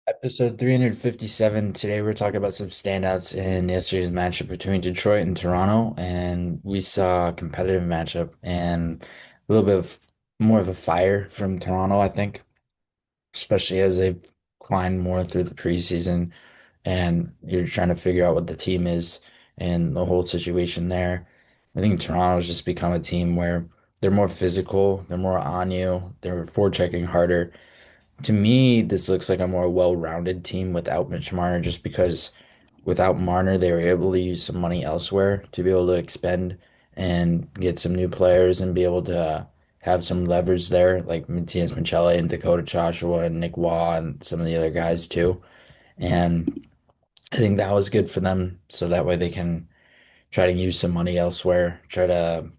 Episode 357. Today we're talking about some standouts in yesterday's matchup between Detroit and Toronto, and we saw a competitive matchup and a little bit of more of a fire from Toronto, I think, especially as they've climbed more through the preseason and you're trying to figure out what the team is and the whole situation there. I think Toronto's just become a team where they're more physical, they're more on you, they're forechecking harder. To me, this looks like a more well-rounded team without Mitch Marner, just because without Marner, they were able to use some money elsewhere to be able to expend and get some new players and be able to have some leverage there, like Matias Michelli and Dakota Joshua and Nick Waugh and some of the other guys too. And I think that was good for them, so that way they can try to use some money elsewhere, try to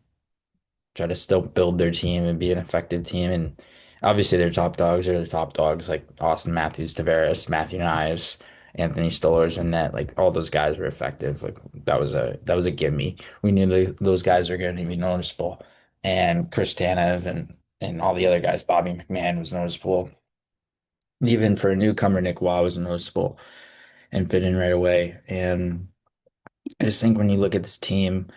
still build their team and be an effective team. And obviously, their top dogs are the top dogs like Austin Matthews, Tavares, Matthew Knies, Anthony Stolarz, and that like all those guys were effective. Like that was a gimme. We knew those guys were going to be noticeable, and Chris Tanev and all the other guys. Bobby McMahon was noticeable. Even for a newcomer, Nick Waugh was noticeable and fit in right away. And I just think when you look at this team.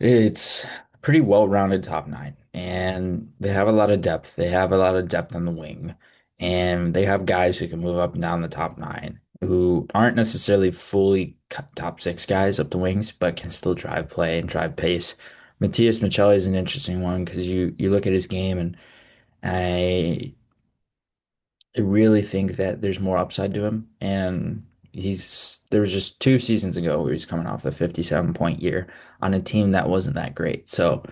It's a pretty well-rounded top nine, and they have a lot of depth. They have a lot of depth on the wing, and they have guys who can move up and down the top nine who aren't necessarily fully top six guys up the wings, but can still drive play and drive pace. Matias Michelli is an interesting one because you look at his game, and I I really think that there's more upside to him, and there was just 2 seasons ago where he's coming off a 57-point year on a team that wasn't that great. So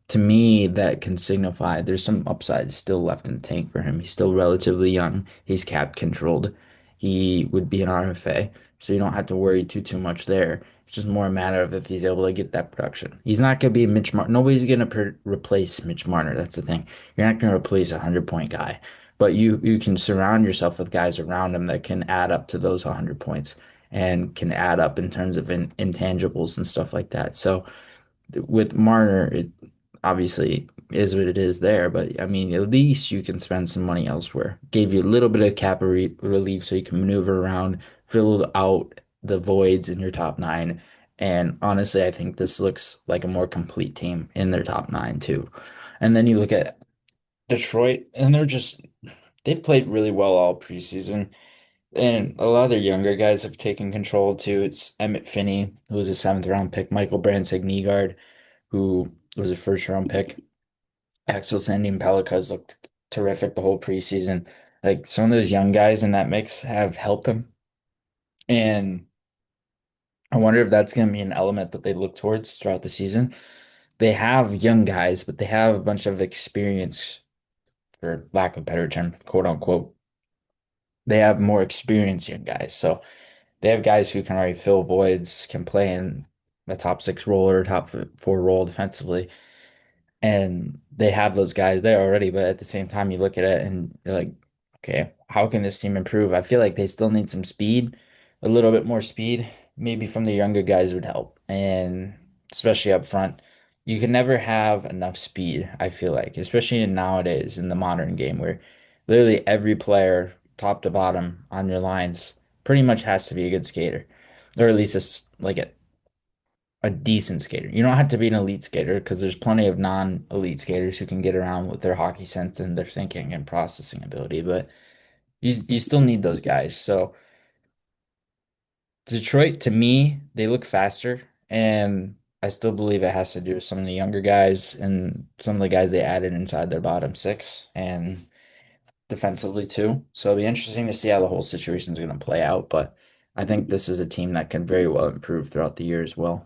to me, that can signify there's some upside still left in the tank for him. He's still relatively young. He's cap controlled. He would be an RFA, so you don't have to worry too much there. It's just more a matter of if he's able to get that production. He's not going to be Mitch Marner. Nobody's going to replace Mitch Marner. That's the thing. You're not going to replace a 100-point guy, but you can surround yourself with guys around him that can add up to those 100 points and can add up in terms of intangibles and stuff like that. So with Marner, it obviously is what it is there, but I mean, at least you can spend some money elsewhere. Gave you a little bit of cap relief so you can maneuver around, fill out the voids in your top nine. And honestly, I think this looks like a more complete team in their top nine too. And then you look at Detroit, and they've played really well all preseason. And a lot of their younger guys have taken control too. It's Emmett Finney, who was a seventh round pick, Michael Brandt-Nygaard, who was a first round pick. Axel Sandin Pellikka's looked terrific the whole preseason. Like some of those young guys in that mix have helped them. And I wonder if that's going to be an element that they look towards throughout the season. They have young guys, but they have a bunch of experience, for lack of a better term, quote unquote. They have more experienced young guys. So they have guys who can already fill voids, can play in a top six role or top four role defensively. And they have those guys there already, but at the same time, you look at it and you're like, okay, how can this team improve? I feel like they still need some speed, a little bit more speed, maybe from the younger guys would help. And especially up front, you can never have enough speed, I feel like, especially in nowadays in the modern game where literally every player, top to bottom on your lines, pretty much has to be a good skater, or at least it's like a decent skater. You don't have to be an elite skater because there's plenty of non-elite skaters who can get around with their hockey sense and their thinking and processing ability, but you still need those guys. So Detroit, to me, they look faster, and I still believe it has to do with some of the younger guys and some of the guys they added inside their bottom six and defensively too. So it'll be interesting to see how the whole situation is going to play out, but I think this is a team that can very well improve throughout the year as well.